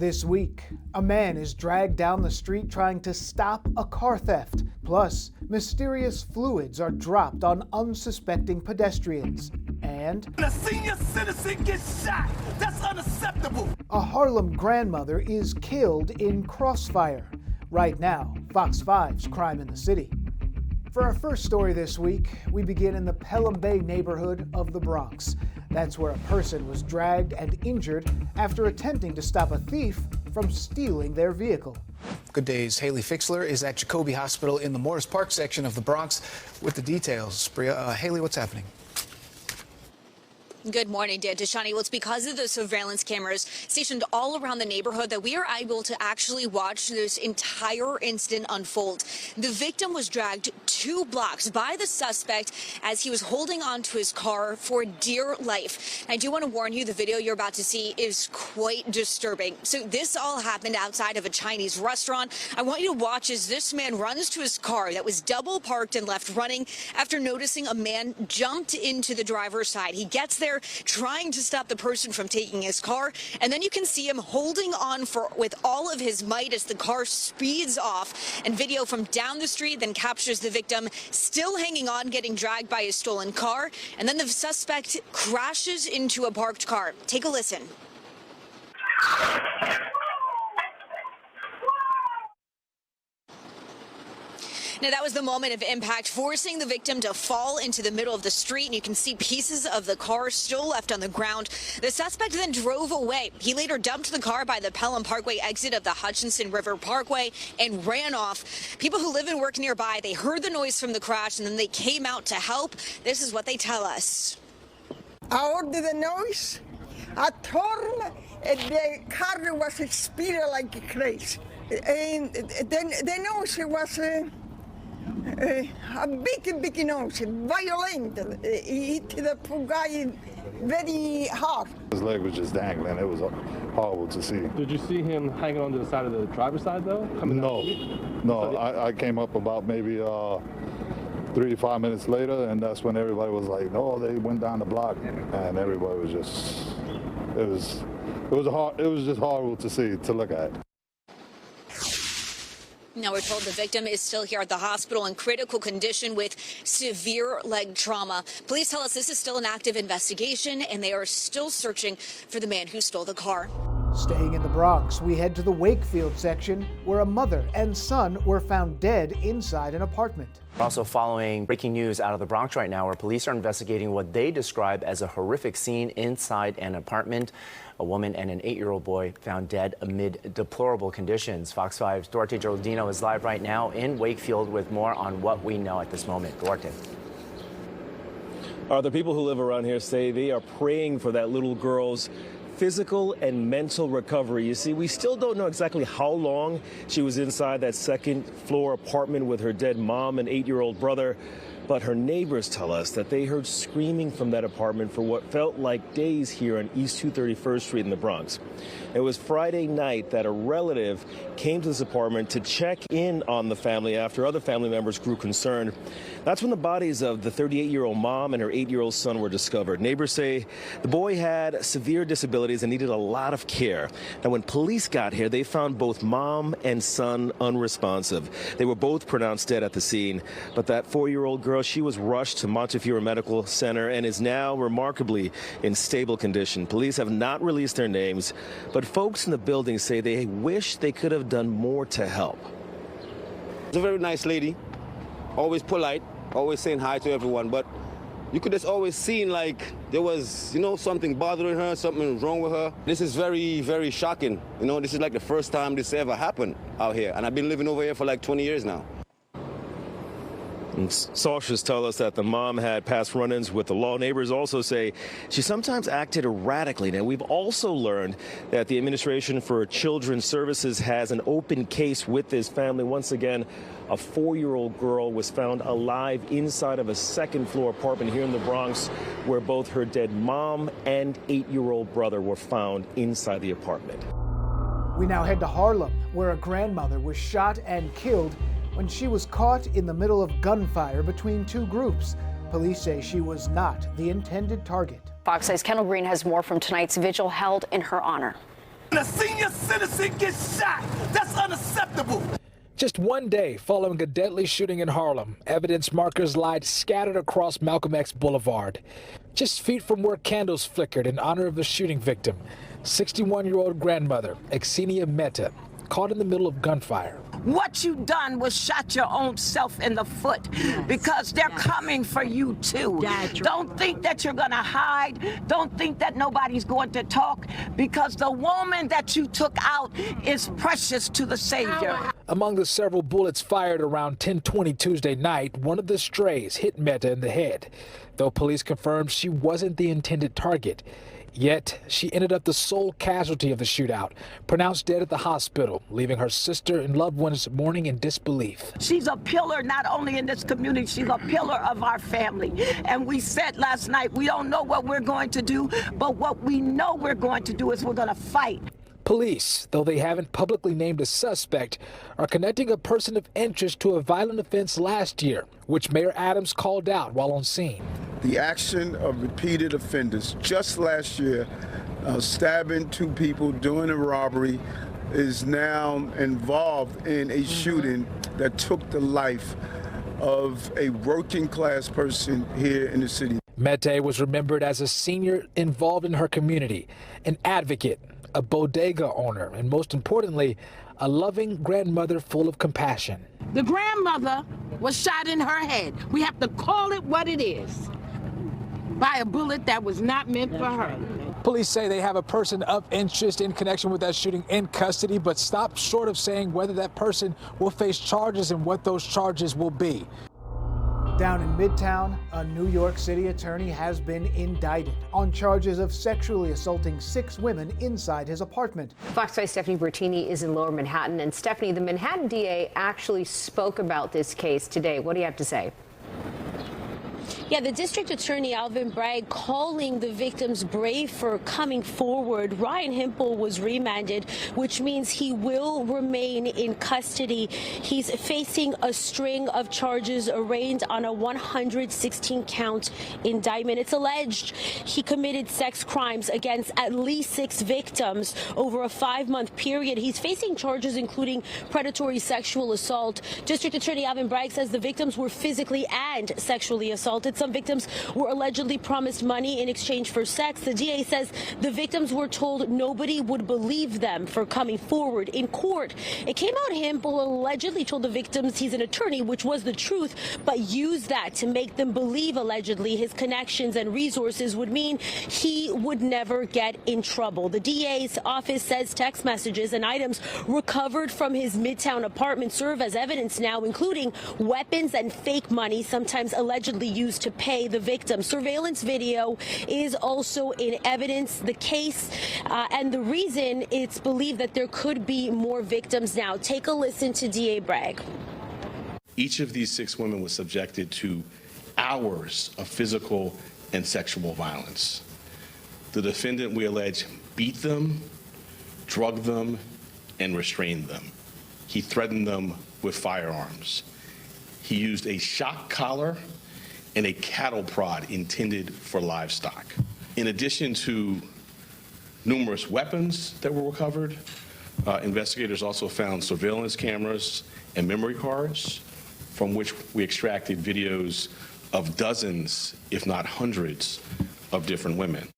This week, a man is dragged down the street trying to stop a car theft. Plus, mysterious fluids are dropped on unsuspecting pedestrians. And a senior citizen gets shot. That's unacceptable. A Harlem grandmother is killed in crossfire. Right now, Fox 5's Crime in the City. For our first story this week, we begin in the Pelham Bay neighborhood of the Bronx. That's where a person was dragged and injured after attempting to stop a thief from stealing their vehicle. Good Day's Haley Fixler is at Jacoby Hospital in the Morris Park section of the Bronx with the details. Haley, what's happening? Good morning, Dan Tashani. Well, it's because of the surveillance cameras stationed all around the neighborhood that we are able to actually watch this entire incident unfold. The victim was dragged 2 blocks by the suspect as he was holding on to his car for dear life. I do want to warn you, the video you're about to see is quite disturbing. So this all happened outside of a Chinese restaurant. I want you to watch as this man runs to his car that was double parked and left running after noticing a man jumped into the driver's side. He gets there trying to stop the person from taking his car, and then you can see him holding on with all of his might as the car speeds off, and video from down the street then captures the victim still hanging on, getting dragged by his stolen car, and then the suspect crashes into a parked car. Take a listen. Now, that was the moment of impact, forcing the victim to fall into the middle of the street. And you can see pieces of the car still left on the ground. The suspect then drove away. He later dumped the car by the Pelham Parkway exit of the Hutchinson River Parkway and ran off. People who live and work nearby, they heard the noise from the crash and then they came out to help. This is what they tell us. I heard the noise. I told him the car was speeding like crazy. And then the noise was a big noise, violent. He hit the poor guy very hard. His leg was just dangling. It was horrible to see. Did you see him hanging onto the side of the driver's side, though? No. I came up about maybe 3 to 5 minutes later, and that's when everybody was like, "No, they went down the block," and everybody was just, it was just horrible to see, to look at. Now we're told the victim is still here at the hospital in critical condition with severe leg trauma. Police tell us this is still an active investigation and they are still searching for the man who stole the car. Staying in the Bronx, we head to the Wakefield section where a mother and son were found dead inside an apartment. We're also following breaking news out of the Bronx right now where police are investigating what they describe as a horrific scene inside an apartment. A woman and an 8-year-old boy found dead amid deplorable conditions. Fox 5's Duarte Geraldino is live right now in Wakefield with more on what we know at this moment. Duarte. The people who live around here say they are praying for that little girl's physical and mental recovery. You see, we still don't know exactly how long she was inside that second-floor apartment with her dead mom and 8-year-old brother. But her neighbors tell us that they heard screaming from that apartment for what felt like days here on East 231st Street in the Bronx. It was Friday night that a relative came to this apartment to check in on the family after other family members grew concerned. That's when the bodies of the 38-year-old mom and her 8-year-old son were discovered. Neighbors say the boy had severe disabilities and needed a lot of care. Now, when police got here, they found both mom and son unresponsive. They were both pronounced dead at the scene. But that 4-year-old girl, she was rushed to Montefiore Medical Center and is now remarkably in stable condition. Police have not released their names, but folks in the building say they wish they could have done more to help. She's a very nice lady, always polite, always saying hi to everyone, but you could just always see like there was, something bothering her, something wrong with her. This is very, very shocking. This is like the first time this ever happened out here, and I've been living over here for like 20 years now. Sources tell us that the mom had past run-ins with the law. Neighbors also say she sometimes acted erratically. Now, we've also learned that the Administration for Children's Services has an open case with this family. Once again, a 4-year-old girl was found alive inside of a second-floor apartment here in the Bronx where both her dead mom and 8-year-old brother were found inside the apartment. We now head to Harlem, where a grandmother was shot and killed when she was caught in the middle of gunfire between 2 groups. Police say she was not the intended target. Fox 6's Kendall Green has more from tonight's vigil held in her honor. A senior citizen innocent get shot. That's unacceptable. Just one day following a deadly shooting in Harlem, evidence markers lied scattered across Malcolm X Boulevard. Just feet from where candles flickered in honor of the shooting victim, 61-year-old grandmother, Xenia Mehta, caught in the middle of gunfire. What you done was shot your own self in the foot, because they're coming for you too. Don't think that you're gonna hide. Don't think that nobody's going to talk, because the woman that you took out is precious to the Savior. Among the several bullets fired around 10:20 Tuesday night, one of the strays hit Mehta in the head, though police confirmed she wasn't the intended target. Yet, she ended up the sole casualty of the shootout, pronounced dead at the hospital, leaving her sister and loved ones mourning in disbelief. She's a pillar not only in this community, she's a pillar of our family. And we said last night, we don't know what we're going to do, but what we know we're going to do is we're going to fight. Police, though they haven't publicly named a suspect, are connecting a person of interest to a violent offense last year, which Mayor Adams called out while on scene. The action of repeated offenders just last year, stabbing two people, doing a robbery, is now involved in a shooting that took the life of a working class person here in the city. Mehta was remembered as a senior involved in her community, an advocate, a bodega owner, and most importantly, a loving grandmother full of compassion. The grandmother was shot in her head. We have to call it what it is. By a bullet that was not meant for her. Police say they have a person of interest in connection with that shooting in custody, but stopped short of saying whether that person will face charges and what those charges will be. Down in Midtown, a New York City attorney has been indicted on charges of sexually assaulting 6 women inside his apartment. Fox 5's Stephanie Bertini is in Lower Manhattan. And Stephanie, the Manhattan DA actually spoke about this case today. What do you have to say? Yeah, the district attorney, Alvin Bragg, calling the victims brave for coming forward. Ryan Hempel was remanded, which means he will remain in custody. He's facing a string of charges arraigned on a 116-count indictment. It's alleged he committed sex crimes against at least 6 victims over a 5-month period. He's facing charges including predatory sexual assault. District Attorney Alvin Bragg says the victims were physically and sexually assaulted. Some victims were allegedly promised money in exchange for sex. The DA says the victims were told nobody would believe them for coming forward in court. It came out Hempel allegedly told the victims he's an attorney, which was the truth, but used that to make them believe allegedly his connections and resources would mean he would never get in trouble. The DA's office says text messages and items recovered from his Midtown apartment serve as evidence now, including weapons and fake money, sometimes allegedly used to pay the victim. Surveillance video is also in evidence. The case and the reason it's believed that there could be more victims now. Take a listen to DA Bragg. Each of these 6 women was subjected to hours of physical and sexual violence. The defendant, we allege, beat them, drugged them, and restrained them. He threatened them with firearms. He used a shock collar and a cattle prod intended for livestock. In addition to numerous weapons that were recovered, investigators also found surveillance cameras and memory cards from which we extracted videos of dozens, if not hundreds, of different women.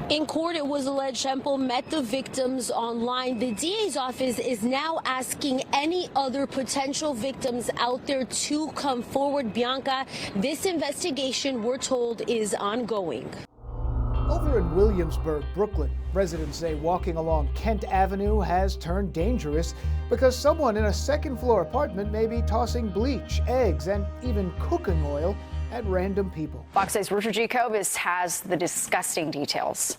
In court, it was alleged Hempel met the victims online. The DA's office is now asking any other potential victims out there to come forward. Bianca, this investigation, we're told, is ongoing. Over in Williamsburg, Brooklyn, residents say walking along Kent Avenue has turned dangerous because someone in a second-floor apartment may be tossing bleach, eggs, and even cooking oil at random people. Fox 6's Richard G. Kobus has the disgusting details.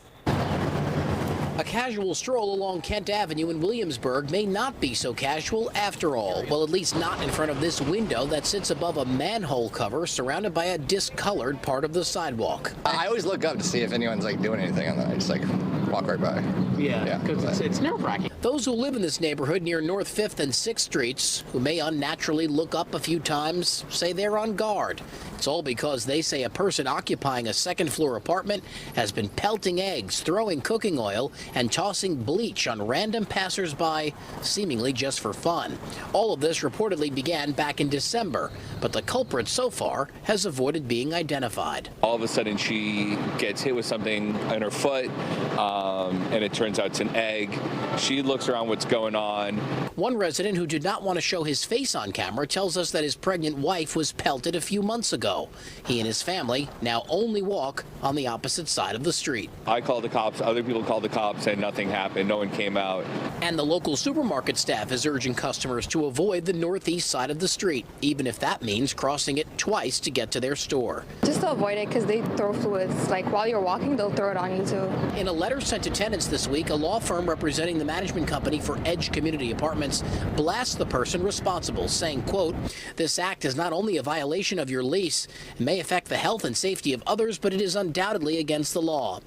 A casual stroll along Kent Avenue in Williamsburg may not be so casual after all. Well, at least not in front of this window that sits above a manhole cover surrounded by a discolored part of the sidewalk. I always look up to see if anyone's like doing anything on that. I just like walk right by. Yeah, because it's nerve-wracking. Those who live in this neighborhood near North 5th and 6th Streets, who may unnaturally look up a few times, say they're on guard. It's all because they say a person occupying a second-floor apartment has been pelting eggs, throwing cooking oil, and tossing bleach on random passersby, seemingly just for fun. All of this reportedly began back in December, but the culprit so far has avoided being identified. All of a sudden she gets hit with something in her foot, and it turns out it's an egg. She looks around what's going on. One resident who did not want to show his face on camera tells us that his pregnant wife was pelted a few months ago. He and his family now only walk on the opposite side of the street. I called the cops, other people called the cops, and nothing happened. No one came out. And the local supermarket staff is urging customers to avoid the northeast side of the street, even if that means crossing it twice to get to their store. Just to avoid it because they throw fluids. Like while you're walking, they'll throw it on you too. In a letter sent to tenants this week, a law firm representing the management company for Edge Community Apartments blasts the person responsible, saying, quote, "This act is not only a violation of your lease, it may affect the health and safety of others, but it is undoubtedly against the law."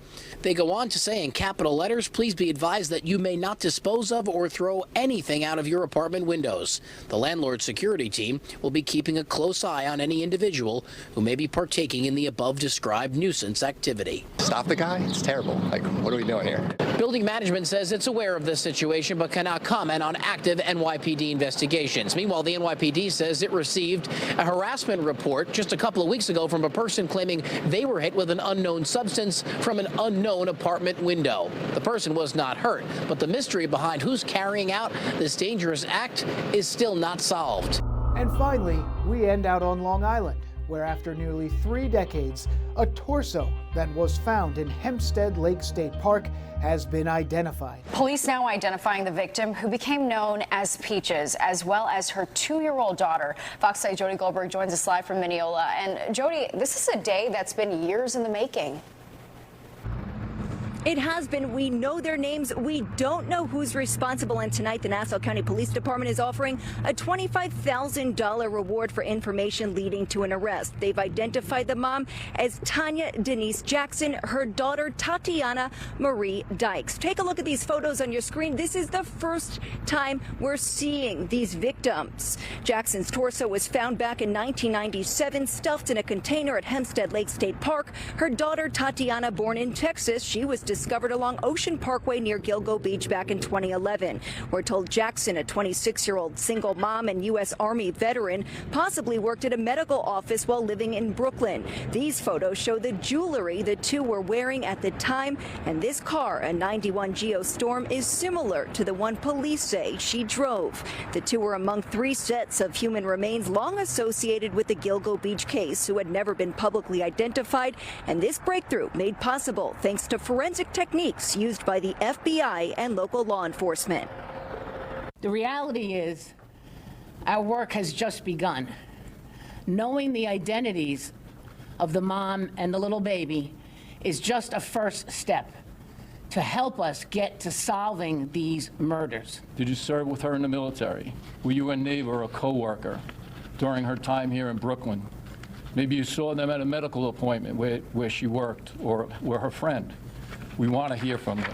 They go on to say in capital letters, "Please be advised that you may not dispose of or throw anything out of your apartment windows. The landlord security team will be keeping a close eye on any individual who may be partaking in the above described nuisance activity." Stop the guy? It's terrible. Like, what are we doing here? Building management says it's aware of this situation but cannot comment on active NYPD investigations. Meanwhile, the NYPD says it received a harassment report just a couple of weeks ago from a person claiming they were hit with an unknown substance from an unknown apartment window. The person was not hurt, but the mystery behind who's carrying out this dangerous act is still not solved. And finally, we end out on Long Island, where after nearly 3 decades, a torso that was found in Hempstead Lake State Park has been identified. Police now identifying the victim, who became known as Peaches, as well as her 2-year-old daughter. Fox 8 Jody Goldberg joins us live from Mineola. And Jody, this is a day that's been years in the making. It has been. We know their names. We don't know who's responsible. And tonight, the Nassau County Police Department is offering a $25,000 reward for information leading to an arrest. They've identified the mom as Tanya Denise Jackson, her daughter Tatiana Marie Dykes. Take a look at these photos on your screen. This is the first time we're seeing these victims. Jackson's torso was found back in 1997, stuffed in a container at Hempstead Lake State Park. Her daughter Tatiana, born in Texas, she was discovered along Ocean Parkway near Gilgo Beach back in 2011. We're told Jackson, a 26-year-old single mom and U.S. Army veteran, possibly worked at a medical office while living in Brooklyn. These photos show the jewelry the two were wearing at the time, and this car, a 91 Geostorm, is similar to the one police say she drove. The two were among 3 sets of human remains long associated with the Gilgo Beach case who had never been publicly identified, and this breakthrough made possible thanks to forensic techniques used by the FBI and local law enforcement. The reality is, our work has just begun. Knowing the identities of the mom and the little baby is just a first step to help us get to solving these murders. Did you serve with her in the military? Were you a neighbor or a coworker during her time here in Brooklyn? Maybe you saw them at a medical appointment where she worked, or were her friend. We want to hear from you.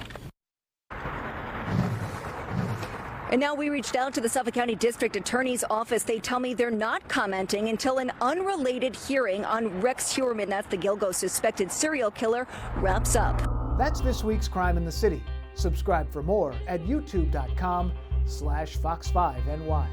And now we reached out to the Suffolk County District Attorney's Office. They tell me they're not commenting until an unrelated hearing on Rex Heuermann, that's the Gilgo suspected serial killer, wraps up. That's this week's Crime in the City. Subscribe for more at youtube.com/Fox5NY.